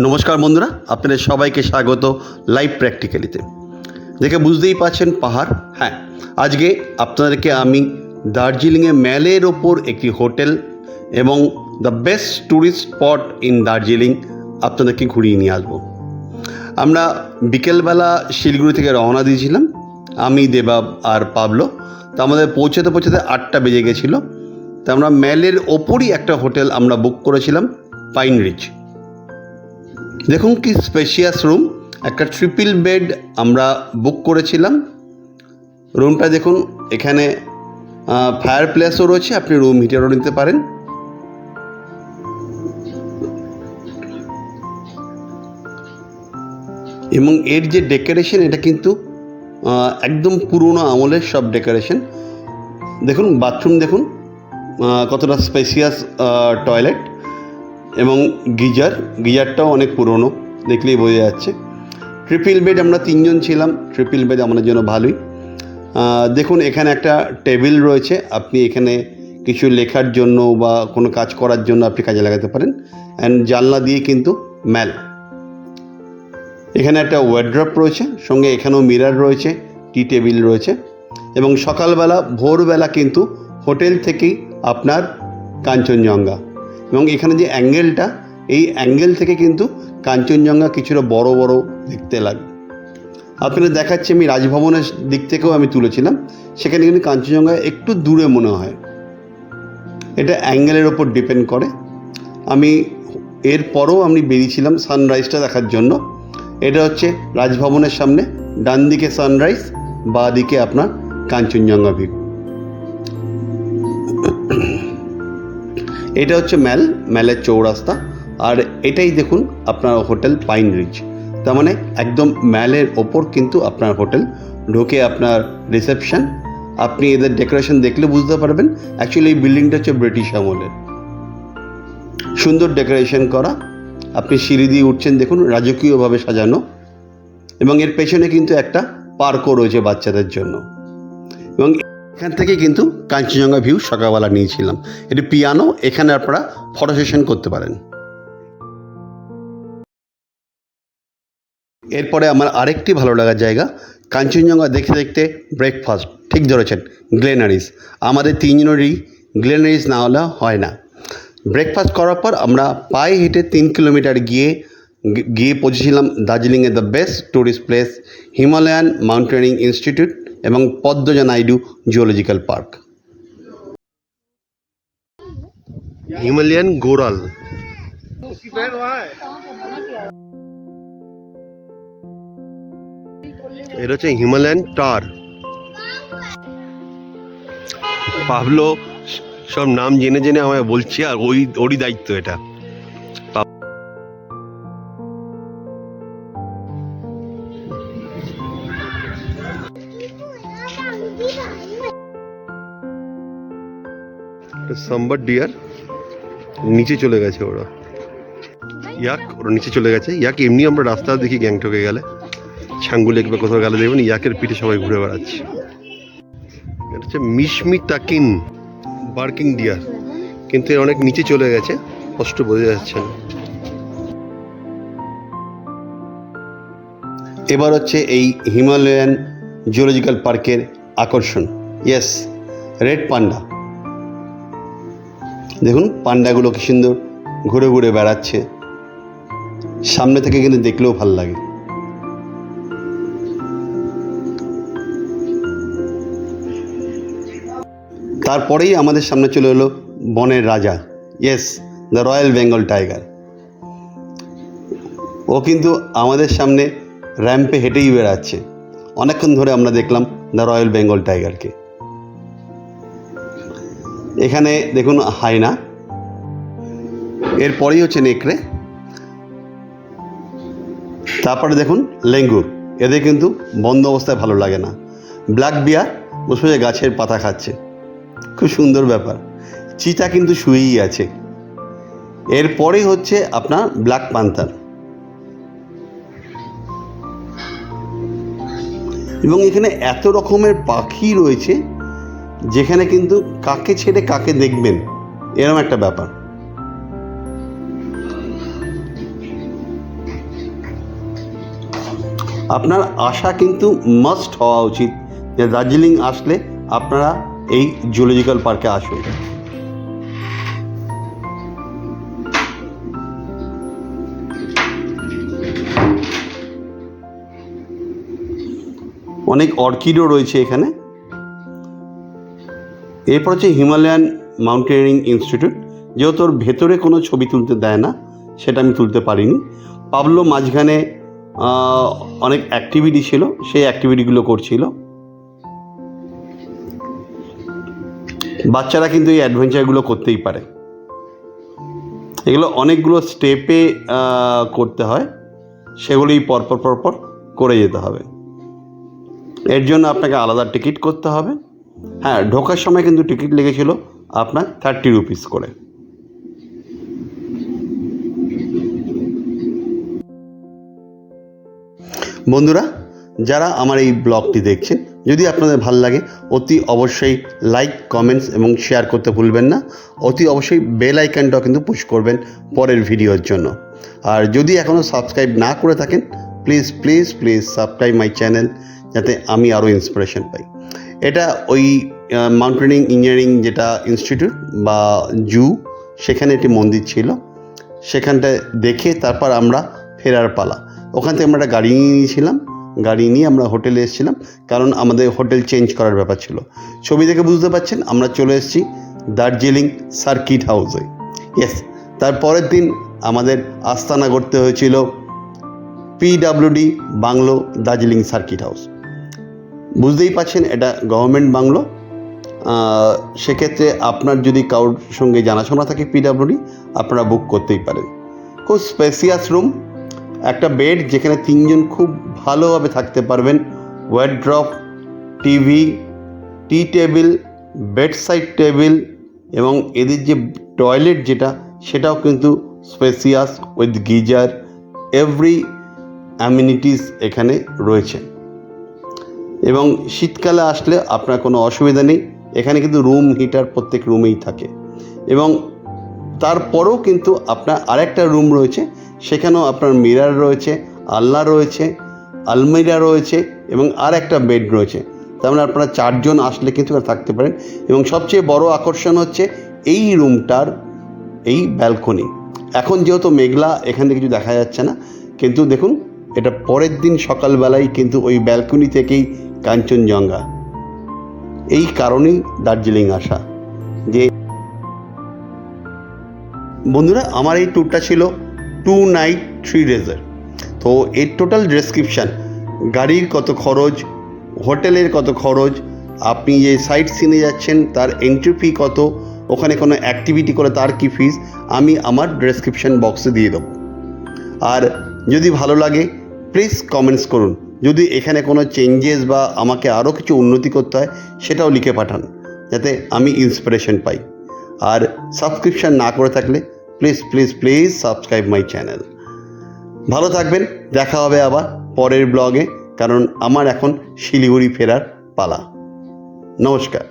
নমস্কার বন্ধুরা, আপনাদের সবাইকে স্বাগত লাইভ প্র্যাকটিক্যালিতে। দেখে বুঝতেই পারছেন পাহাড়। হ্যাঁ, আজকে আপনাদেরকে আমি দার্জিলিংয়ে ম্যালের ওপর একটি হোটেল এবং the best tourist spot in Darjeeling আপনাদেরকে ঘুরিয়ে নিয়ে আসবো। আমরা বিকেলবেলা শিলিগুড়ি থেকে রওনা দিয়েছিলাম, আমি, দেবা আর পাবলো। তো আমাদের পৌঁছাতে 8টা বেজে গেছিলো। তো আমরা ম্যালের ওপরই একটা হোটেল আমরা বুক করেছিলাম, পাইন রিচ। দেখুন কি স্পেশিয়াস রুম, একটা ট্রিপল বেড আমরা বুক করেছিলাম। রুমটা দেখুন, এখানে ফায়ার প্লেসও রয়েছে, আপনি রুম হিটারও নিতে পারেন। এবং এর যে ডেকোরেশন, এটা কিন্তু একদম পুরনো আমলের সব ডেকোরেশন। দেখুন বাথরুম, কতটা স্পেশিয়াস টয়লেট এবং গিজারটাও অনেক পুরনো, দেখলেই বোঝা যাচ্ছে। ট্রিপল বেড, আমরা 3 জন ছিলাম, ট্রিপল বেড আমাদের জন্য ভালোই। দেখুন এখানে একটা টেবিল রয়েছে, আপনি এখানে কিছু লেখার জন্য বা কোনো কাজ করার জন্য আপনি কাজে লাগাতে পারেন। অ্যান্ড জানলা দিয়ে কিন্তু ম্যাল। এখানে একটা ওয়ার্ড্রপ রয়েছে, সঙ্গে এখানেও মিরর রয়েছে, টি টেবিল রয়েছে। এবং সকালবেলা ভোরবেলা কিন্তু হোটেল থেকেই আপনার কাঞ্চনজঙ্ঘা, এবং এখানে যে অ্যাঙ্গেলটা, এই অ্যাঙ্গেল থেকে কিন্তু কাঞ্চনজঙ্ঘা কিছুটা বড় বড় দেখতে লাগে। আপনাদের দেখাচ্ছি, আমি রাজভবনের দিক থেকেও আমি তুলেছিলাম, সেখানে কিন্তু কাঞ্চনজঙ্ঘা একটু দূরে মনে হয়। এটা অ্যাঙ্গেলের ওপর ডিপেন্ড করে। আমি এরপরও আমি বেরিয়েছিলাম সানরাইজটা দেখার জন্য। এটা হচ্ছে রাজভবনের সামনে, ডান দিকে সানরাইজ, বাঁ দিকে আপনার কাঞ্চনজঙ্ঘা ভিউ। এটা হচ্ছে ম্যালের চৌরাস্তা, আর এটাই দেখুন আপনার হোটেল পাইন রিচ। তার মানে একদম ম্যালের ওপর কিন্তু আপনার হোটেল। ঢুকে আপনার রিসেপশন, আপনি এদের ডেকোরেশন দেখলে বুঝতে পারবেন অ্যাকচুয়ালি এই বিল্ডিংটা হচ্ছে ব্রিটিশ আমলের। সুন্দর ডেকোরেশন করা, আপনি সিঁড়ি দিয়ে উঠছেন, দেখুন রাজকীয়ভাবে সাজানো। এবং এর পেছনে কিন্তু একটা পার্কও রয়েছে বাচ্চাদের জন্য। এবং এখান থেকে কিন্তু কাঞ্চনজঙ্ঘা ভিউ সকালবেলা নিয়েছিলাম। এটি পিয়ানো, এখানে আপনারা ফটো সেশন করতে পারেন। এরপরে আমার আরেকটি ভালো লাগার জায়গা, কাঞ্চনজঙ্ঘা দেখতে দেখতে ব্রেকফাস্ট। ঠিক ধরেছেন, গ্লেনারিস। আমাদের 3 জনেরই গ্লেনারিস না হলে হয় না। ব্রেকফাস্ট করার পর আমরা পায়ে হেঁটে 3 কিলোমিটার গিয়ে পৌঁছেছিলাম দার্জিলিংয়ের the best tourist place, Himalayan mountaineering institute এবং Padmaja Naidu zoological park. Himalayan goral, এটা হচ্ছে হিমালয়ান টার। পাবলো সব নাম জেনে জেনে আমায় বলছি, আর ওরই দায়িত্ব এটা। সাম্বার ডিয়ার নিচে চলে গেছে, ওরা নিচে চলে গেছে। এমনি আমরা রাস্তা দেখি গ্যাংটকে গেলে, ছাঙ্গু লেক বা কোথাও গেলে দেখবেন ইয়াকের পিঠে সবাই ঘুরে বেড়াচ্ছে। এটা হচ্ছে মিশমি তাকিন বার্কিং ডিয়ার, কিন্তু এর অনেক নিচে চলে গেছে, স্পষ্ট বোঝা যাচ্ছে না। এবার হচ্ছে এই হিমালয়ান জুওলজিক্যাল পার্কের আকর্ষণ, ইয়েস, রেড পান্ডা। দেখুন পান্ডাগুলো কি সুন্দর ঘুরে ঘুরে বেড়াচ্ছে, সামনে থেকে কিন্তু দেখলেও ভালো লাগে। তারপরেই আমাদের সামনে চলে এলো বনের রাজা, yes, the royal Bengal tiger. ও কিন্তু আমাদের সামনে র্যাম্পে হেঁটেই বেড়াচ্ছে। অনেকক্ষণ ধরে আমরা দেখলাম দ্য রয়্যাল বেঙ্গল টাইগারকে। এখানে দেখুন হায়না, এরপরেই হচ্ছে নেকড়ে, তারপরে দেখুন লেঙ্গুর। এদের কিন্তু বন্ধ অবস্থায় ভালো লাগে না। ব্ল্যাক বিয়ার বসে গাছের পাতা খাচ্ছে, খুব সুন্দর ব্যাপার। চিতা কিন্তু শুয়েই আছে। এরপরেই হচ্ছে আপনার ব্ল্যাক পান্থার। এবং এখানে এত রকমের পাখি রয়েছে, যেখানে কিন্তু কাকে ছেড়ে কাকে দেখবেন এরকম একটা ব্যাপার। আপনার আশা কিন্তু মাস্ট হওয়া উচিত যে দার্জিলিং আসলে আপনারা এই জুলজিক্যাল পার্কে আসুন। অনেক অর্কিডও রয়েছে এখানে। এরপর হচ্ছে হিমালয়ান মাউন্টেনিয়ারিং ইনস্টিটিউট, যেহেতু ওর ভেতরে কোনো ছবি তুলতে দেয় না সেটা আমি তুলতে পারিনি। পাবলো মাঝখানে অনেক অ্যাক্টিভিটি ছিল, সেই অ্যাক্টিভিটিগুলো করছিল। বাচ্চারা কিন্তু এই অ্যাডভেঞ্চারগুলো করতেই পারে। এগুলো অনেকগুলো স্টেপে করতে হয়, সেগুলি পরপর করে যেতে হবে। এর জন্য আপনাকে আলাদা টিকিট করতে হবে। হ্যাঁ, ঢোকার সময় কিন্তু টিকিট লেগেছিল আপনার 30 রুপিস করে। বন্ধুরা, যারা আমার এই ব্লগটি দেখছেন, যদি আপনাদের ভালো লাগে অতি অবশ্যই লাইক, কমেন্টস এবং শেয়ার করতে ভুলবেন না। অতি অবশ্যই বেল আইকনটাও কিন্তু পুশ করবেন পরের ভিডিওর জন্য। আর যদি এখনও সাবস্ক্রাইব না করে থাকেন, please please please subscribe my channel, যাতে আমি আরও ইন্সপিরেশন পাই। এটা ওই মাউন্টেনিং ইঞ্জিনিয়ারিং যেটা ইনস্টিটিউট বা জু, সেখানে একটি মন্দির ছিল। সেখানটায় দেখে তারপর আমরা ফেরার পালা। ওখান থেকে আমরা একটা গাড়ি নিয়ে নিয়েছিলাম। গাড়ি নিয়ে আমরা হোটেলে এসেছিলাম, কারণ আমাদের হোটেল চেঞ্জ করার ব্যাপার ছিল। ছবি দেখে বুঝতে পারছেন আমরা চলে এসেছি দার্জিলিং সার্কিট হাউসে। ইয়েস, তারপরের দিন আমাদের আস্তানা করতে হয়েছিল PWD bungalow Darjeeling circuit house. বুঝতেই পারছেন এটা গভর্নমেন্ট বাংলো। সেক্ষেত্রে আপনার যদি কারোর সঙ্গে জানাশোনা থাকে PWD, আপনারা বুক করতেই পারেন। খুব স্পেসিয়াস রুম, একটা বেড যেখানে 3 জন খুব ভালোভাবে থাকতে পারবেন। ওয়ার্ড্রপ, টিভি, টি টেবিল, বেডসাইড টেবিল এবং এদের যে টয়লেট যেটা, সেটাও কিন্তু spacious with geyser, every amenities এখানে রয়েছে। এবং শীতকালে আসলে আপনার কোনো অসুবিধা নেই, এখানে কিন্তু রুম হিটার প্রত্যেক রুমেই থাকে। এবং তারপরেও কিন্তু আপনার আরেকটা রুম রয়েছে, সেখানেও আপনার মিরার রয়েছে, আলনা রয়েছে, আলমিরা রয়েছে এবং আর একটা বেড রয়েছে। তার মানে আপনারা 4 জন আসলে কিন্তু থাকতে পারেন। এবং সবচেয়ে বড় আকর্ষণ হচ্ছে এই রুমটার এই ব্যালকনি। এখন যেহেতু মেঘলা, এখানে কিছু দেখা যাচ্ছে না, কিন্তু দেখুন এটা পরের দিন সকালবেলায় কিন্তু ওই ব্যালকনি থেকেই কাঞ্চনজঙ্ঘা। এই কারণেই দার্জিলিং আসা। যে বন্ধুরা, আমার এই ট্যুরটা ছিল 2 নাইট 3 ডেজের। তো এর টোটাল ডেসক্রিপশান, গাড়ির কত খরচ, হোটেলের কত খরচ, আপনি যে সাইট সিনে যাচ্ছেন তার এন্ট্রি ফি কত, ওখানে কোনো অ্যাক্টিভিটি করে তার কি ফিস, আমি আমার ডেসক্রিপশান বক্সে দিয়ে দেবো। আর যদি ভালো লাগে প্লিজ কমেন্টস করুন। যদি এখানে কোনো চেঞ্জেস বা আমাকে আরও কিছু উন্নতি করতে হয়, সেটাও লিখে পাঠান, যাতে আমি ইন্সপিরেশন পাই। আর সাবস্ক্রিপশান না করে থাকলে please please please subscribe my channel. ভালো থাকবেন, দেখা হবে আবার পরের ব্লগে, কারণ আমার এখন শিলিগুড়ি ফেরার পালা। নমস্কার।